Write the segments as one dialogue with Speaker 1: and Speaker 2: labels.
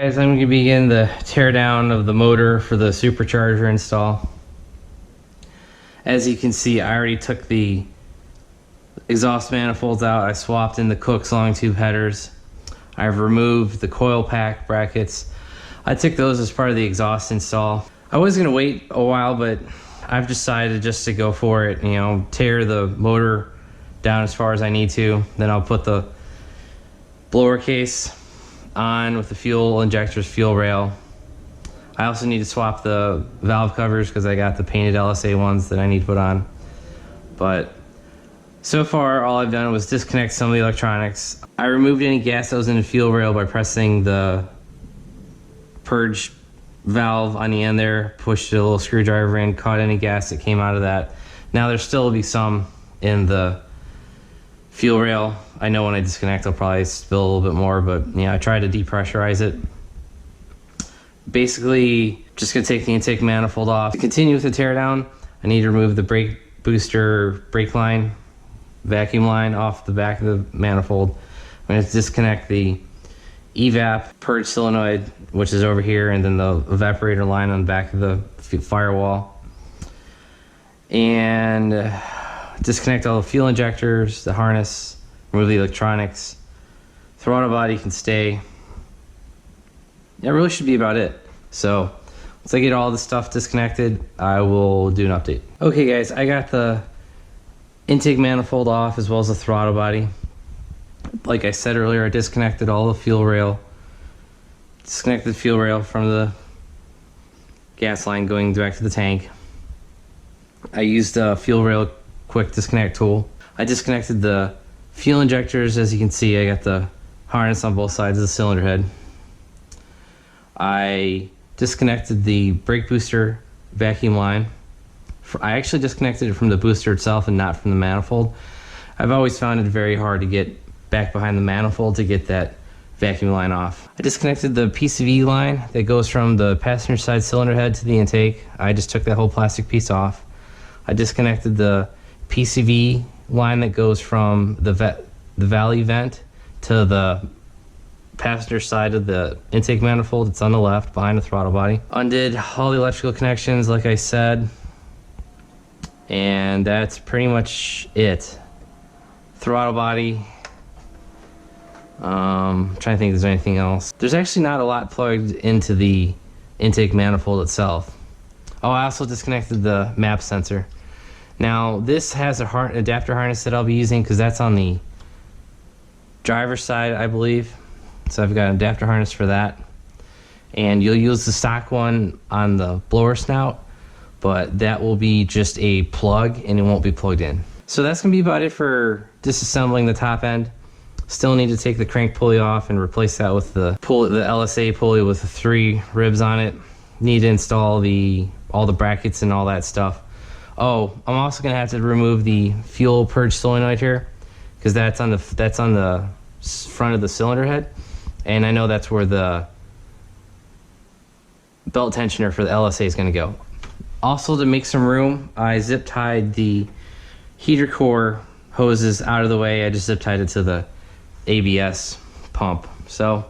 Speaker 1: Guys, I'm going to begin the teardown of the motor for the supercharger install. As you can see, I already took the exhaust manifolds out. I swapped in the Cook's long tube headers. I've removed the coil pack brackets. I took those as part of the exhaust install. I was going to wait a while, but I've decided just to go for it. You know, tear the motor down as far as I need to. Then I'll put the blower case on with the fuel injectors, fuel rail. I also need to swap the valve covers because I got the painted LSA ones that I need to put on. But so far, all I've done was disconnect some of the electronics. I removed any gas that was in the fuel rail by pressing the purge valve on the end there, pushed a little screwdriver in, caught any gas that came out of that. Now there still will be some in the fuel rail. I know when I disconnect I'll probably spill a little bit more, but yeah, I tried to depressurize it. Basically, just gonna take the intake manifold off. To continue with the teardown, I need to remove the brake booster brake line, vacuum line off the back of the manifold. I'm gonna disconnect the Evap purge solenoid, which is over here, and then the evaporator line on the back of the firewall. And disconnect all the fuel injectors, the harness, remove the electronics. Throttle body can stay. That really should be about it. So once I get all the stuff disconnected, I will do an update. Okay guys, I got the intake manifold off as well as the throttle body. Like I said earlier, I disconnected all the fuel rail. Disconnected the fuel rail from the gas line going back to the tank. I used a fuel rail quick disconnect tool. I disconnected the fuel injectors. As you can see, I got the harness on both sides of the cylinder head. I disconnected the brake booster vacuum line. I actually disconnected it from the booster itself and not from the manifold. I've always found it very hard to get back behind the manifold to get that vacuum line off. I disconnected the PCV line that goes from the passenger side cylinder head to the intake. I just took that whole plastic piece off. I disconnected the PCV line that goes from the valley vent to the passenger side of the intake manifold. It's on the left behind the throttle body. Undid all the electrical connections like I said, and that's pretty much it. Throttle body. Trying to think if there's anything else. There's actually not a lot plugged into the intake manifold itself. Oh, I also disconnected the map sensor. Now this has a adapter harness that I'll be using because that's on the driver's side, I believe. So I've got an adapter harness for that. And you'll use the stock one on the blower snout, but that will be just a plug and it won't be plugged in. So that's gonna be about it for disassembling the top end. Still need to take the crank pulley off and replace that with the LSA pulley with the 3 ribs on it. Need to install all the brackets and all that stuff. Oh, I'm also gonna have to remove the fuel purge solenoid here because that's on the front of the cylinder head, and I know that's where the belt tensioner for the LSA is gonna go. Also, to make some room, I zip tied the heater core hoses out of the way. I just zip tied it to the ABS pump. So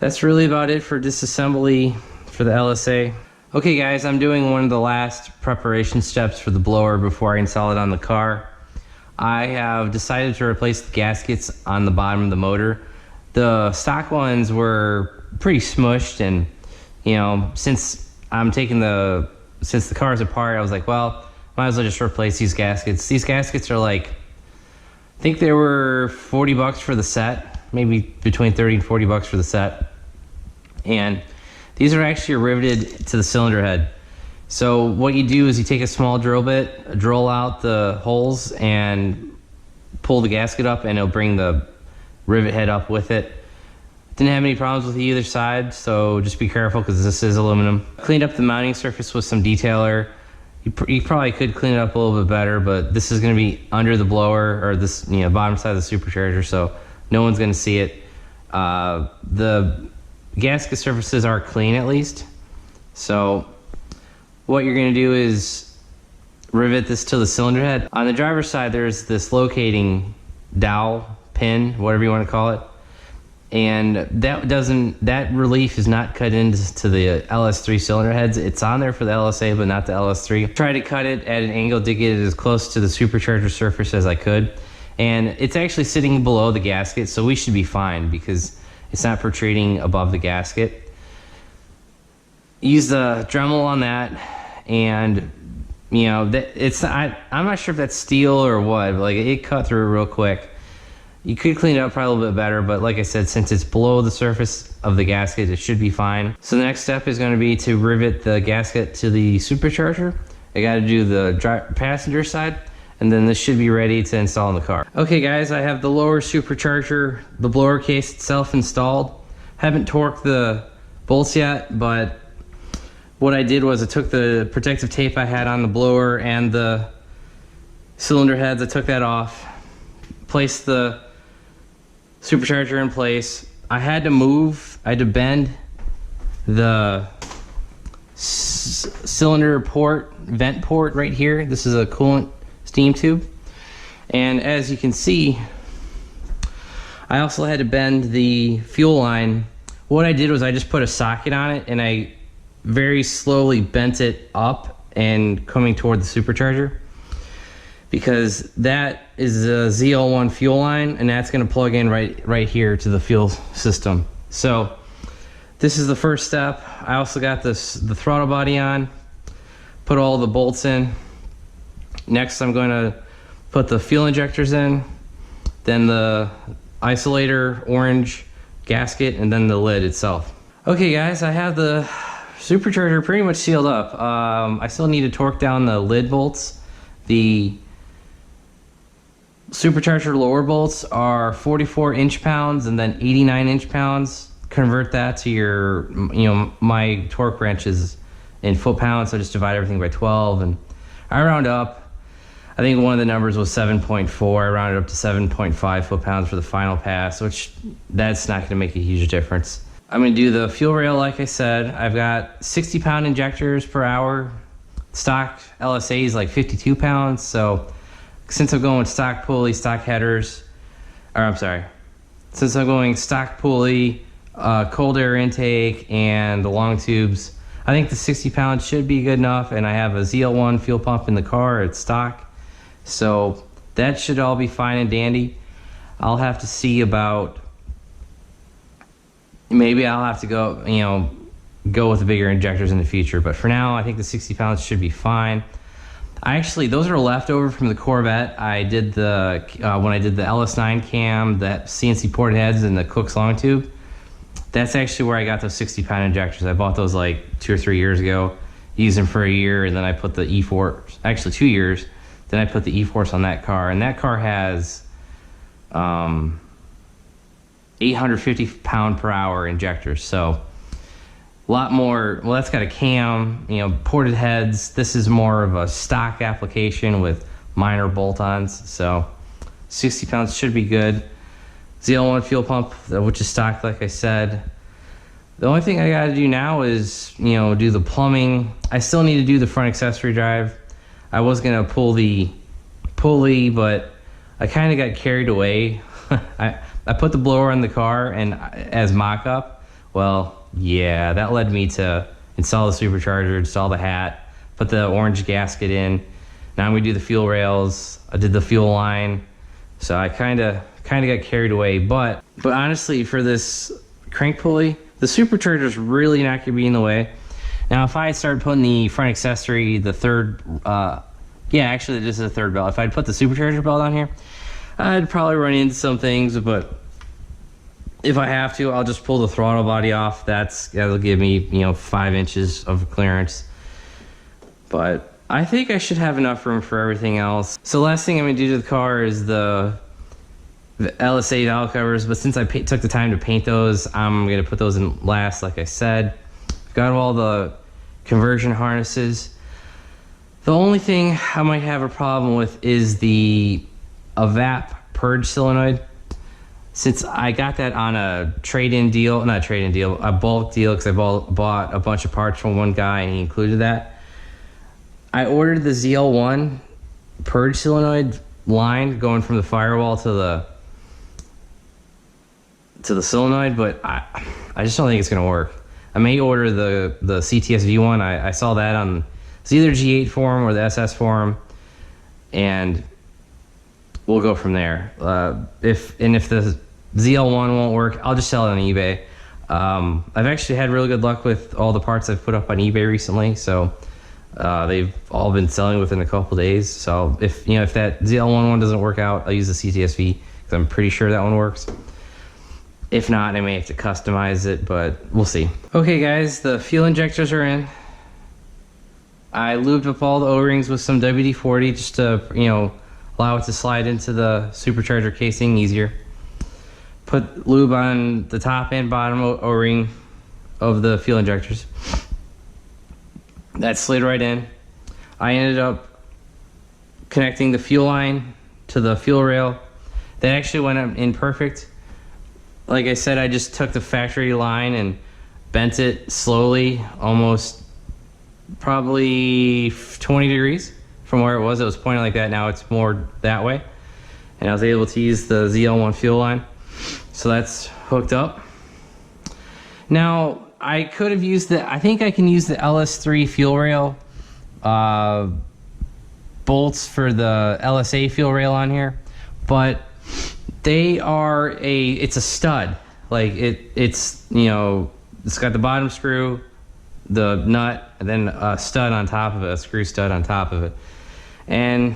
Speaker 1: that's really about it for disassembly for the LSA. Okay guys, I'm doing one of the last preparation steps for the blower before I install it on the car. I have decided to replace the gaskets on the bottom of the motor. The stock ones were pretty smushed, and you know, since the car's apart, I was like, well, might as well just replace these gaskets. These gaskets are like, I think they were 40 bucks for the set, maybe between 30 and 40 bucks for the set. And these are actually riveted to the cylinder head. So what you do is you take a small drill bit, drill out the holes and pull the gasket up, and it'll bring the rivet head up with it. Didn't have any problems with either side, so just be careful because this is aluminum. Cleaned up the mounting surface with some detailer. You probably could clean it up a little bit better, but this is going to be under the blower, or this, you know, bottom side of the supercharger, so no one's going to see it. The gasket surfaces are clean at least. So what you're going to do is rivet this to the cylinder head. On the driver's side, there's this locating dowel pin, whatever you want to call it, and that relief is not cut into the LS3 cylinder heads. It's on there for the LSA, but not the LS3. Tried to cut it at an angle to get it as close to the supercharger surface as I could, and it's actually sitting below the gasket, so we should be fine because it's not protruding above the gasket. Use the Dremel on that, and you know that I'm not sure if that's steel or what, but like it cut through real quick. You could clean it up probably a little bit better, but like I said, since it's below the surface of the gasket, it should be fine. So the next step is going to be to rivet the gasket to the supercharger. I got to do the passenger side, and then this should be ready to install in the car. Okay guys, I have the lower supercharger, the blower case itself installed. Haven't torqued the bolts yet, but what I did was I took the protective tape I had on the blower and the cylinder heads, I took that off, placed the supercharger in place. I had to bend the cylinder port, vent port right here. This is a coolant steam tube. And as you can see, I also had to bend the fuel line. What I did was I just put a socket on it and I very slowly bent it up and coming toward the supercharger, because that is a ZL1 Fuel Line, and that's going to plug in right here to the fuel system. So this is the first step. I also got the throttle body on, put all the bolts in. Next I'm going to put the fuel injectors in, then the isolator, orange gasket, and then the lid itself. Okay guys, I have the supercharger pretty much sealed up. I still need to torque down the lid bolts. The supercharger lower bolts are 44 inch-pounds and then 89 inch-pounds. Convert that to your, my torque wrench is in foot-pounds, so just divide everything by 12, and I round up. I think one of the numbers was 7.4. I rounded up to 7.5 foot-pounds for the final pass, which that's not going to make a huge difference. I'm going to do the fuel rail like I said. I've got 60-pound injectors per hour. Stock LSA is like 52 pounds, so since I'm going stock pulley, stock headers, since I'm going stock pulley, cold air intake, and the long tubes, I think the 60 pounds should be good enough, and I have a ZL1 fuel pump in the car, it's stock, so that should all be fine and dandy. I'll have to see about, maybe I'll have to go with the bigger injectors in the future, but for now I think the 60 pounds should be fine. Those are leftover from the Corvette. I did when I did the LS9 cam, that CNC ported heads and the Cook's long tube. That's actually where I got those 60-pound injectors. I bought those like 2 or 3 years ago, used them for a year, and then I put the E-Force, actually 2 years, then I put the E-Force on that car, and that car has 850 pound per hour injectors, so a lot more. Well, that's got a cam, ported heads. This is more of a stock application with minor bolt-ons, so 60 pounds should be good. ZL1 fuel pump, which is stock like I said. The only thing I got to do now is do the plumbing. I still need to do the front accessory drive. I was gonna pull the pulley, but I kind of got carried away. I put the blower in the car and as mock-up. Well, yeah, that led me to install the supercharger, install the hat, put the orange gasket in. Now I'm gonna do the fuel rails. I did the fuel line, so I kind of got carried away. But honestly, for this crank pulley, the supercharger is really not gonna be in the way. Now, if I started putting the front accessory, the third, actually this is the third belt. If I'd put the supercharger belt on here, I'd probably run into some things, but if I have to, I'll just pull the throttle body off. That'll give me, 5 inches of clearance. But I think I should have enough room for everything else. So last thing I'm gonna do to the car is the LSA valve covers, but since I took the time to paint those, I'm gonna put those in last, like I said. Got all the conversion harnesses. The only thing I might have a problem with is the Evap purge solenoid. Since I got that on a trade-in deal, a bulk deal, because I bought a bunch of parts from one guy and he included that. I ordered the ZL1 purge solenoid line going from the firewall to to the solenoid, but I just don't think it's gonna work. I may order the CTS-V one. I saw that on, it's either G8 forum or the SS forum, and we'll go from there. If the ZL1 won't work, I'll just sell it on eBay. I've actually had really good luck with all the parts I've put up on eBay recently, so they've all been selling within a couple days. So if that ZL1 one doesn't work out, I'll use the CTS-V because I'm pretty sure that one works. If not, I may have to customize it, but we'll see. Okay guys, the fuel injectors are in. I lubed up all the O-rings with some WD-40 just to, allow it to slide into the supercharger casing easier. Put lube on the top and bottom O-ring of the fuel injectors. That slid right in. I ended up connecting the fuel line to the fuel rail. That actually went in perfect. Like I said, I just took the factory line and bent it slowly, almost probably 20 degrees from where it was. It was pointing like that. Now it's more that way. And I was able to use the ZL1 fuel line. So that's hooked up. Now, I could have used I think I can use the LS3 fuel rail bolts for the LSA fuel rail on here, but they are it's a stud. Like it's got the bottom screw, the nut, and then a stud on top of it, a screw stud on top of it. And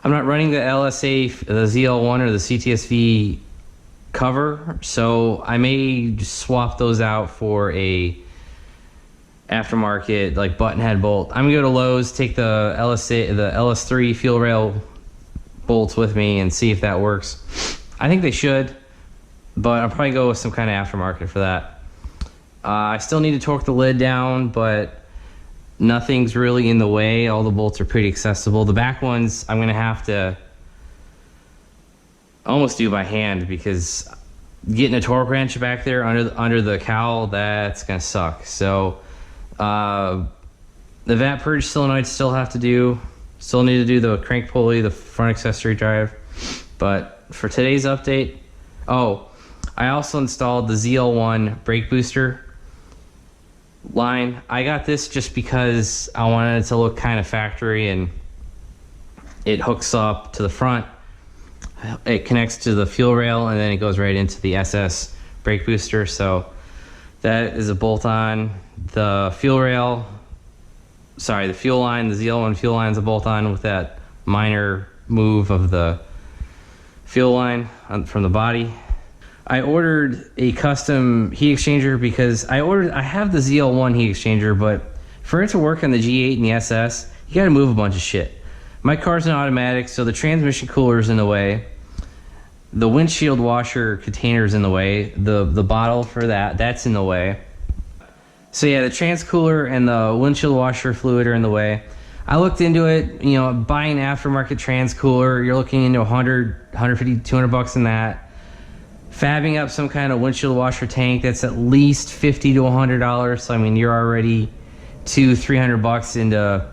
Speaker 1: I'm not running the LSA, the ZL1 or the CTS-V cover, so I may just swap those out for a aftermarket like button head bolt. I'm gonna go to Lowe's, take the LS3 fuel rail bolts with me and see if that works. I think they should, but I'll probably go with some kind of aftermarket for that. I still need to torque the lid down, but nothing's really in the way. All the bolts are pretty accessible. The back ones I'm gonna have to almost do by hand because getting a torque wrench back there under the cowl, that's gonna suck. So the Evap purge solenoid still have to do. Still need to do the crank pulley, the front accessory drive. But for today's update, I also installed the ZL1 brake booster line. I got this just because I wanted it to look kind of factory, and it hooks up to the front. It connects to the fuel rail, and then it goes right into the SS brake booster. So that is a bolt on. The fuel rail, sorry, the fuel line, the ZL1 fuel line is a bolt on with that minor move of the fuel line from the body. I ordered a custom heat exchanger because I have the ZL1 heat exchanger, but for it to work on the G8 and the SS, you gotta move a bunch of shit. My car's an automatic, so the transmission cooler is in the way. The windshield washer container is in the way. The bottle for that's in the way. So yeah, the trans cooler and the windshield washer fluid are in the way. I looked into it, buying an aftermarket trans cooler, you're looking into 100, 150, 200 bucks in that. Fabbing up some kind of windshield washer tank, that's at least $50 to $100. So I mean, you're already $200-300 bucks into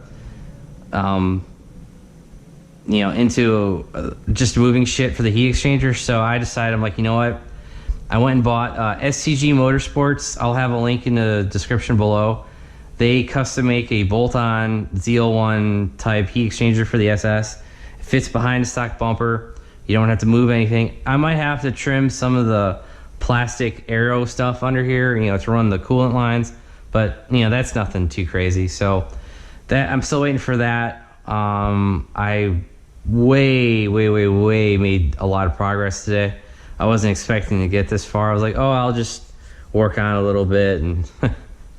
Speaker 1: just moving shit for the heat exchanger. So I decided, I'm like, you know what? I went and bought SCG Motorsports. I'll have a link in the description below. They custom make a bolt-on ZL1 type heat exchanger for the SS. It fits behind the stock bumper. You don't have to move anything. I might have to trim some of the plastic aero stuff under here, to run the coolant lines, but that's nothing too crazy. So that I'm still waiting for that. I way made a lot of progress today. I wasn't expecting to get this far. I was like, I'll just work on it a little bit, and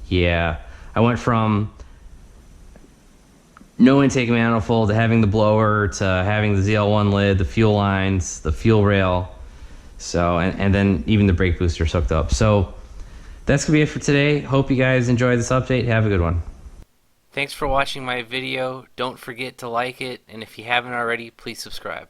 Speaker 1: yeah, I went from no intake manifold to having the blower to having the ZL1 lid, the fuel lines, the fuel rail, so and then even the brake booster hooked up. So that's gonna be it for today. Hope you guys enjoyed this update. Have a good one. Thanks for watching my video. Don't forget to like it, and if you haven't already, please subscribe.